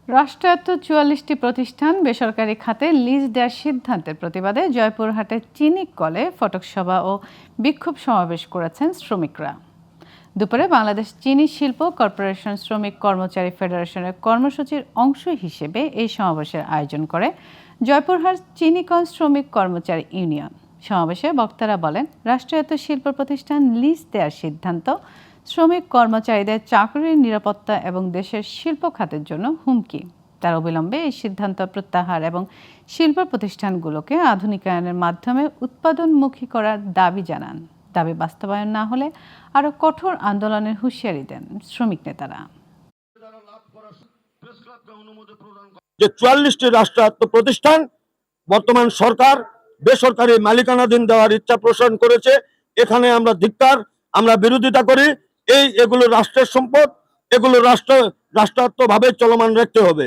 রাষ্ট্রায়ত্ত ৪৪টি প্রতিষ্ঠান বেসরকারি খাতে লিজ দেওয়ার সিদ্ধান্তের প্রতিবাদে জয়পুরহাটের চিনি কলে ফটকসভা ও বিক্ষোভ সমাবেশ করেছেন শ্রমিকরা। দুপুরে বাংলাদেশ চিনি শিল্প কর্পোরেশন শ্রমিক কর্মচারী ফেডারেশনের কর্মসূচির অংশ হিসেবে এই সমাবেশের আয়োজন করে জয়পুরহাট চিনিকল শ্রমিক কর্মচারী ইউনিয়ন। সমাবেশে বক্তারা বলেন, রাষ্ট্রায়ত্ত শিল্প প্রতিষ্ঠান লিজ দেওয়ার সিদ্ধান্ত শ্রমিক কর্মচারীদের চাকরির নিরাপত্তা এবং দেশের শিল্প খাতের জন্য হুমকি। তার অবিলম্বে এই সিদ্ধান্ত প্রত্যাহার এবং শিল্প প্রতিষ্ঠানগুলোকে আধুনিকায়নের মাধ্যমে উৎপাদনমুখী করার দাবি জানান। দাবি বাস্তবায়ন না হলে আরও কঠোর আন্দোলনের হুঁশিয়ারি দেন শ্রমিক নেতারা। যে ৪৪টি রাষ্ট্রায়ত্ত প্রতিষ্ঠান বর্তমান সরকার বেসরকারি মালিকানাধীন দেওয়ার ইচ্ছা পোষণ করেছে, এখানে আমরা ধিক্কার, আমরা বিরোধিতা করি। এগুলো রাষ্ট্রের সম্পদ, এগুলো রাষ্ট্রায়ত্তভাবে চলমান রাখতে হবে।